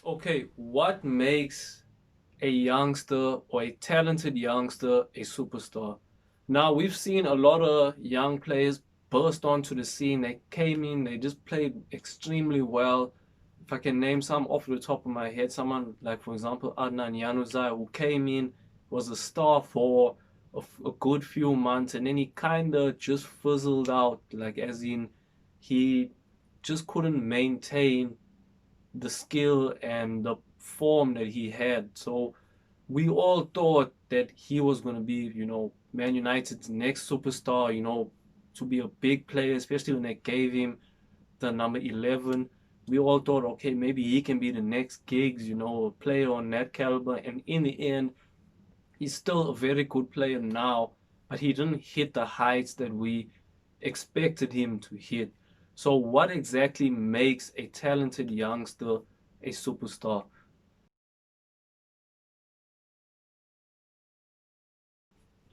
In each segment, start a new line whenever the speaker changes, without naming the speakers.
Okay, what makes a youngster or a talented youngster a superstar? Now, we've seen a lot of young players burst onto the scene. They came in, they just played extremely well. If I can name some off the top of my head, someone like, for example, Adnan Januzaj, who came in, was a star for a good few months, and then he kind of just fizzled out, like, as in, he just couldn't maintain the skill and the form that he had. So we all thought that he was going to be, Man United's next superstar, to be a big player, especially when they gave him the number 11. We all thought, okay, maybe he can be the next Giggs, a player on that caliber. And in the end, he's still a very good player now, but he didn't hit the heights that we expected him to hit. So, what exactly makes a talented youngster a superstar?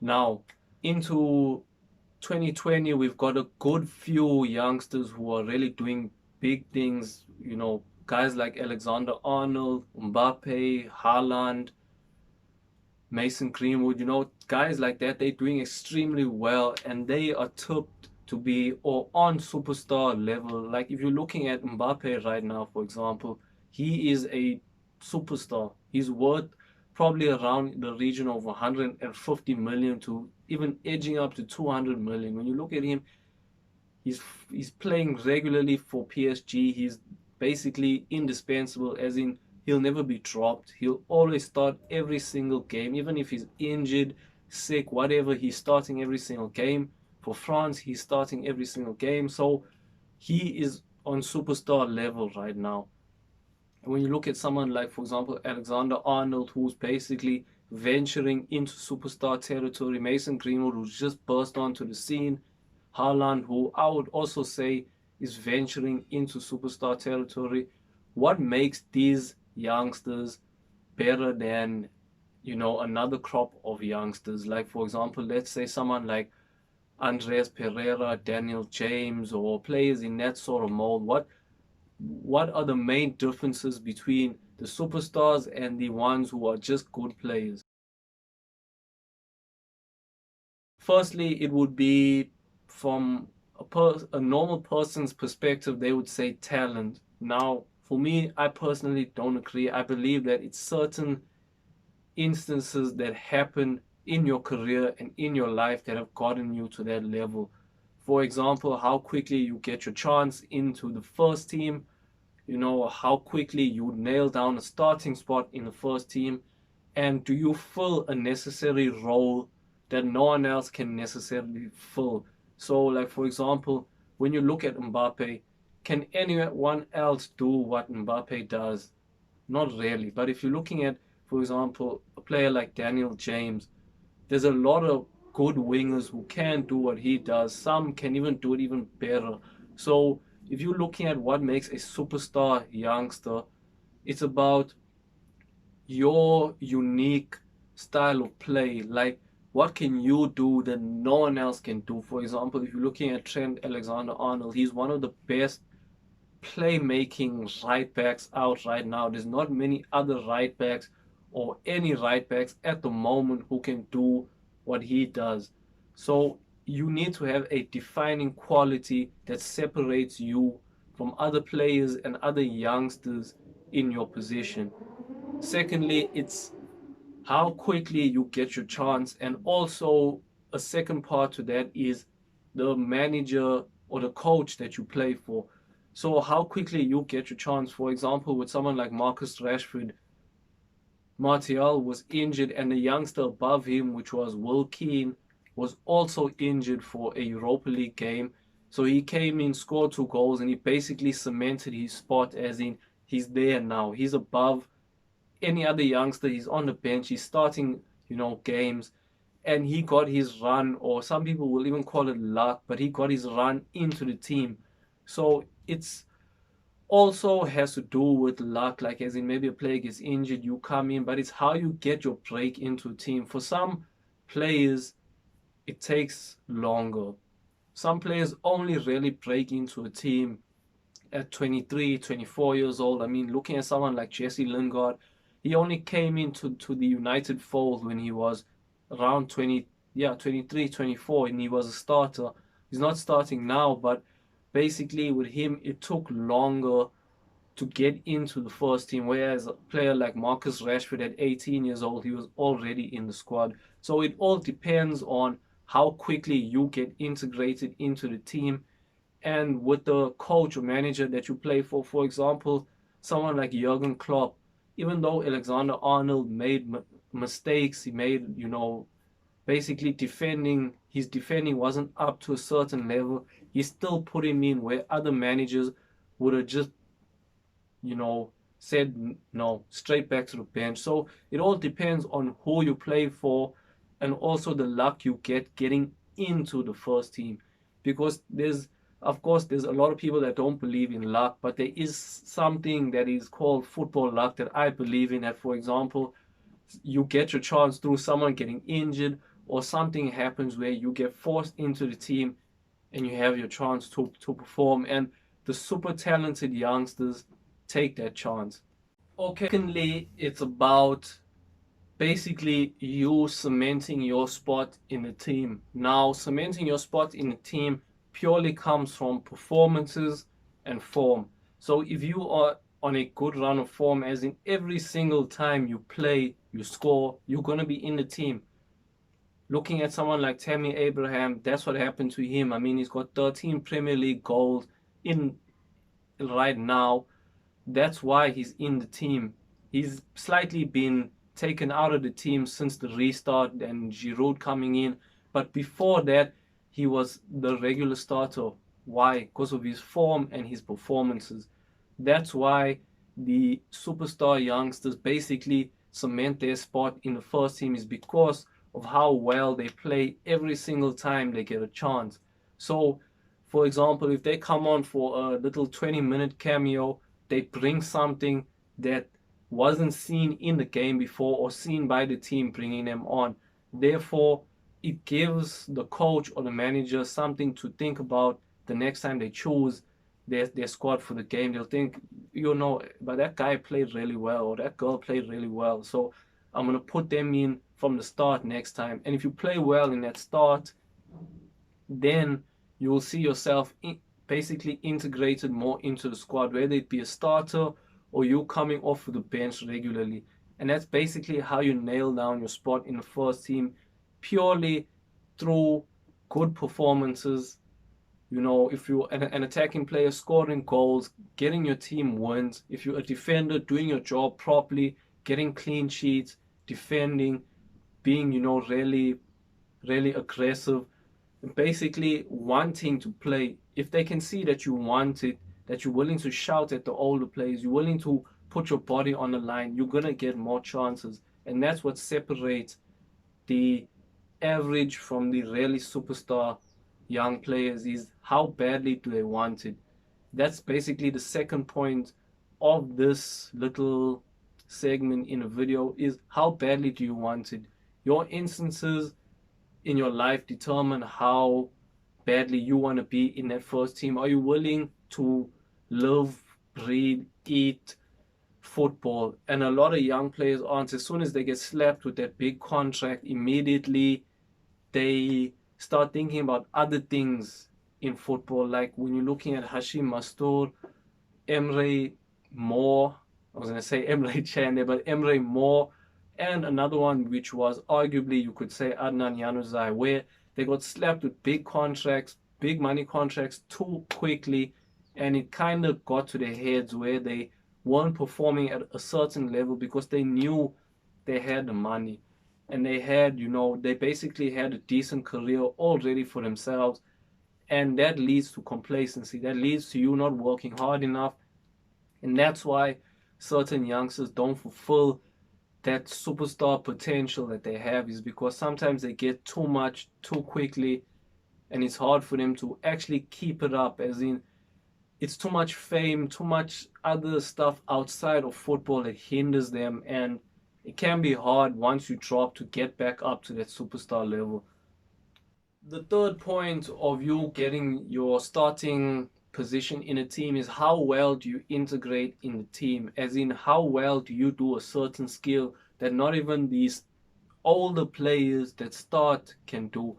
Now, into 2020, we've got a good few youngsters who are really doing big things. Guys like Alexander Arnold, Mbappe, Haaland, Mason Greenwood, guys like that, they're doing extremely well and they are tipped to be or on superstar level. Like if you're looking at Mbappe right now, for example, he is a superstar. He's worth probably around the region of 150 million to even edging up to 200 million. When you look at him, he's he's playing regularly for PSG. He's basically indispensable, as in he'll never be dropped. He'll always start every single game, even if he's injured, sick, whatever. He's starting every single game. For France, he's starting every single game. So he is on superstar level right now. And when you look at someone like, for example, Alexander Arnold, who's basically venturing into superstar territory, Mason Greenwood, who's just burst onto the scene, Haaland, who I would also say is venturing into superstar territory. What makes these youngsters better than, another crop of youngsters? Like, for example, let's say someone like Andreas Pereira, Daniel James, or players in that sort of mold. What are the main differences between the superstars and the ones who are just good players? Firstly, it would be from a normal person's perspective, they would say talent. Now, for me, I personally don't agree. I believe that it's certain instances that happen in your career and in your life that have gotten you to that level. For example, how quickly you get your chance into the first team, how quickly you nail down a starting spot in the first team, and do you fill a necessary role that no one else can necessarily fill. So, like for example, when you look at Mbappe, can anyone else do what Mbappe does? Not really. But if you're looking at, for example, a player like Daniel James, there's a lot of good wingers who can do what he does. Some can even do it even better. So if you're looking at what makes a superstar youngster, it's about your unique style of play. Like, what can you do that no one else can do? For example, if you're looking at Trent Alexander-Arnold, he's one of the best playmaking right backs out right now. There's not many other right backs or any right backs at the moment who can do what he does. So you need to have a defining quality that separates you from other players and other youngsters in your position. Secondly, it's how quickly you get your chance. And also, a second part to that is the manager or the coach that you play for. So, how quickly you get your chance. For example, with someone like Marcus Rashford, Martial was injured, and the youngster above him, which was Will Keane, was also injured for a Europa League game. So he came in, scored 2 goals, and he basically cemented his spot, as in he's there now. He's above any other youngster. He's on the bench. He's starting, games. And he got his run, or some people will even call it luck, but he got his run into the team. So it's also has to do with luck, like as in maybe a player gets injured, you come in, but it's how you get your break into a team. For some players, it takes longer. Some players only really break into a team at 23, 24 years old. I mean, looking at someone like Jesse Lingard, he only came into the United fold when he was around 20, yeah, 23, 24, and he was a starter. He's not starting now, but basically with him, it took longer to get into the first team, whereas a player like Marcus Rashford at 18 years old, he was already in the squad. So it all depends on how quickly you get integrated into the team and with the coach or manager that you play for example, someone like Jurgen Klopp, even though Alexander Arnold made mistakes, he made, basically his defending wasn't up to a certain level, he still put him in where other managers would have just, you know, said no, straight back to the bench. So it all depends on who you play for and also the luck you get getting into the first team. Because of course, there's a lot of people that don't believe in luck, but there is something that is called football luck that I believe in. That, for example, you get your chance through someone getting injured or something happens where you get forced into the team and you have your chance to perform. And the super talented youngsters take that chance. Okay. Secondly, it's about basically you cementing your spot in the team. Now, cementing your spot in the team purely comes from performances and form. So if you are on a good run of form, as in every single time you play, you score, you're going to be in the team. Looking at someone like Tammy Abraham, that's what happened to him. I mean, he's got 13 Premier League goals in right now. That's why he's in the team. He's slightly been taken out of the team since the restart and Giroud coming in. But before that, he was the regular starter. Why? Because of his form and his performances. That's why the superstar youngsters basically cement their spot in the first team, is because of how well they play every single time they get a chance. So, for example, if they come on for a little 20-minute cameo, they bring something that wasn't seen in the game before or seen by the team bringing them on. Therefore, it gives the coach or the manager something to think about the next time they choose their squad for the game. They'll think, but that guy played really well or that girl played really well. So I'm going to put them in from the start next time. And if you play well in that start, then you will see yourself basically integrated more into the squad, whether it be a starter or you coming off of the bench regularly. And that's basically how you nail down your spot in the first team, purely through good performances. If you're an attacking player, scoring goals, getting your team wins. If you're a defender, doing your job properly, getting clean sheets, defending, being, really, really aggressive, basically wanting to play. If they can see that you want it, that you're willing to shout at the older players, you're willing to put your body on the line, you're going to get more chances. And that's what separates the average from the really superstar young players, is how badly do they want it. That's basically the second point of this little segment in a video, is how badly do you want it. Your instances in your life determine how badly you want to be in that first team. Are you willing to live, breathe, eat football? And a lot of young players aren't. As soon as they get slapped with that big contract, immediately they start thinking about other things in football. Like when you're looking at Hashim Mastour, Emre Moore, I was going to say Emre Can, but Emre Moore, and another one which was arguably, you could say, Adnan Januzaj, where they got slapped with big contracts, big money contracts too quickly, and it kind of got to their heads where they weren't performing at a certain level because they knew they had the money and they basically had a decent career already for themselves, and that leads to complacency. That leads to you not working hard enough, and that's why certain youngsters don't fulfill that superstar potential that they have, is because sometimes they get too much too quickly and it's hard for them to actually keep it up. As in, it's too much fame, too much other stuff outside of football that hinders them, and it can be hard once you drop to get back up to that superstar level. The third point of you getting your starting position in a team is how well do you integrate in the team, as in how well do you do a certain skill that not even these older players that start can do.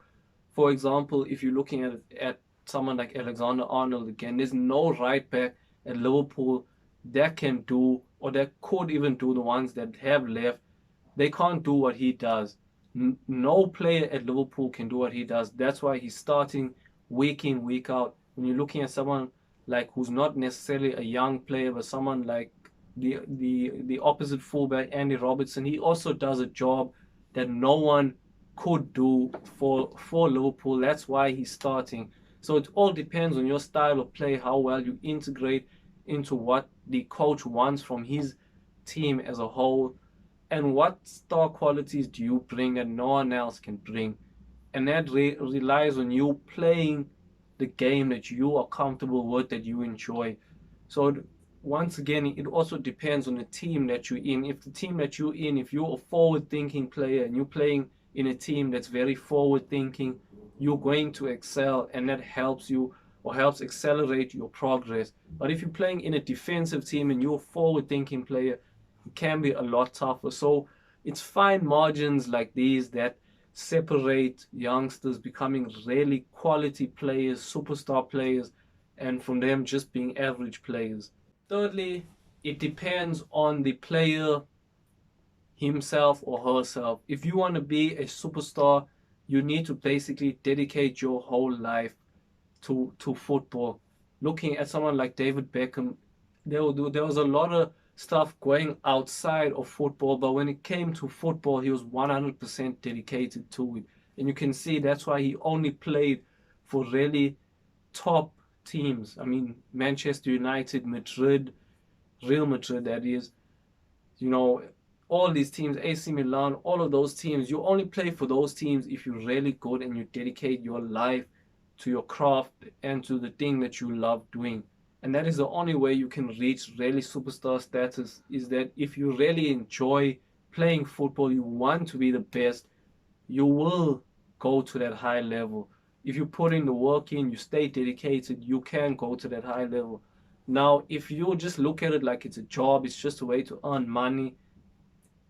For example, if you're looking at someone like Alexander-Arnold again, there's no right back at Liverpool that can do, or that could even do, the ones that have left. They can't do what he does. No player at Liverpool can do what he does. That's why he's starting week in, week out. When you're looking at someone like who's not necessarily a young player, but someone like the opposite fullback, Andy Robertson, he also does a job that no one could do for Liverpool. That's why he's starting. So it all depends on your style of play, how well you integrate into what the coach wants from his team as a whole, and what star qualities do you bring that no one else can bring. And that relies on you playing the game that you are comfortable with, that you enjoy. So once again, it also depends on the team that you're in. If the team that you're in, if you're a forward thinking player and you're playing in a team that's very forward thinking, you're going to excel, and that helps you or helps accelerate your progress. But if you're playing in a defensive team and you're a forward thinking player, it can be a lot tougher. So it's fine margins like these that separate youngsters becoming really quality players, superstar players, and from them just being average players. Thirdly, it depends on the player himself or herself. If you want to be a superstar, you need to basically dedicate your whole life to football. Looking at someone like David Beckham, there was a lot of stuff going outside of football, but when it came to football, he was 100% dedicated to it. And you can see that's why he only played for really top teams. I mean, Manchester United, Madrid, Real Madrid, that is, you know, all these teams, AC Milan, all of those teams, you only play for those teams if you're really good and you dedicate your life to your craft and to the thing that you love doing. And that is the only way you can reach really superstar status, is that if you really enjoy playing football, you want to be the best, you will go to that high level. If you put in the work in, you stay dedicated, you can go to that high level. Now, if you just look at it like it's a job, it's just a way to earn money,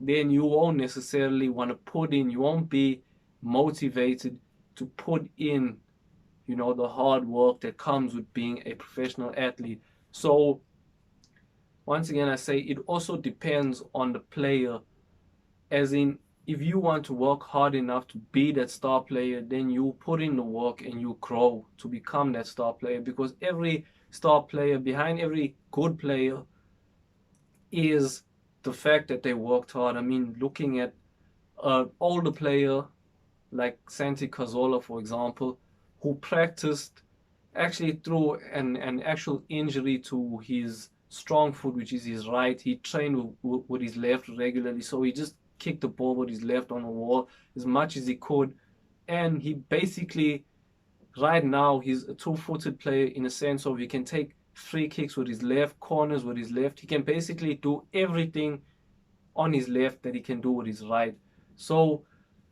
then you won't necessarily want to put in, you won't be motivated to put in, the hard work that comes with being a professional athlete. So, once again, I say it also depends on the player, as in, if you want to work hard enough to be that star player, then you put in the work and you grow to become that star player, because every star player, behind every good player, is the fact that they worked hard. I mean, looking at an older player like Santi Cazorla, for example, who practiced actually through an actual injury to his strong foot, which is his right. He trained with his left regularly, so he just kicked the ball with his left on the wall as much as he could. And he basically, right now, he's a two-footed player in a sense of he can take free kicks with his left, corners with his left. He can basically do everything on his left that he can do with his right. So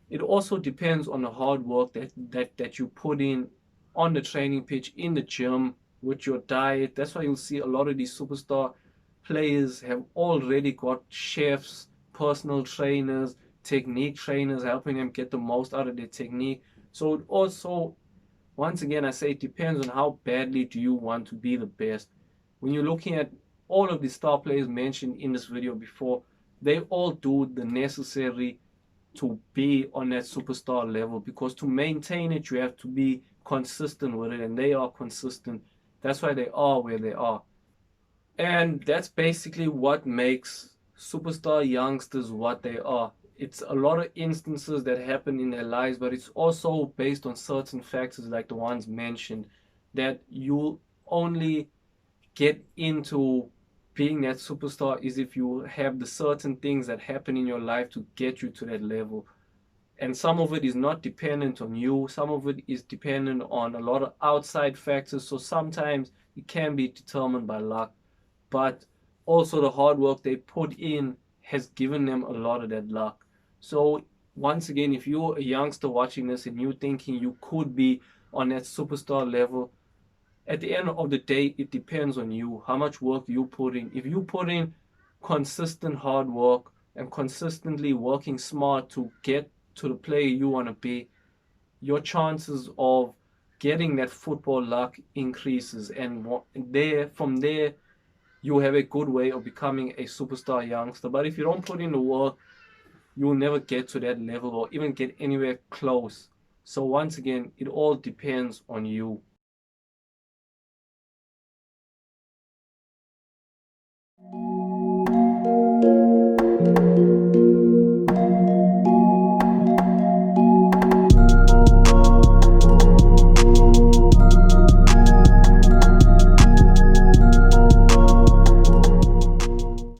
it also depends on the hard work that you put in on the training pitch, in the gym, with your diet. That's why you'll see a lot of these superstar players have already got chefs, personal trainers, technique trainers helping them get the most out of their technique. So it also, once again, I say it depends on how badly do you want to be the best. When you're looking at all of the star players mentioned in this video before, they all do the necessary to be on that superstar level, because to maintain it, you have to be consistent with it, and they are consistent. That's why they are where they are. And that's basically what makes superstar youngsters what they are. It's a lot of instances that happen in their lives, but it's also based on certain factors like the ones mentioned, that you only get into being that superstar is if you have the certain things that happen in your life to get you to that level. And some of it is not dependent on you, some of it is dependent on a lot of outside factors. So sometimes it can be determined by luck, but also the hard work they put in has given them a lot of that luck. So once again, if you're a youngster watching this and you're thinking you could be on that superstar level, at the end of the day, it depends on you, how much work you put in. If you put in consistent hard work and consistently working smart to get to the player you want to be, your chances of getting that football luck increases. And from there, you have a good way of becoming a superstar youngster. But if you don't put in the work, you will never get to that level or even get anywhere close. So once again, it all depends on you.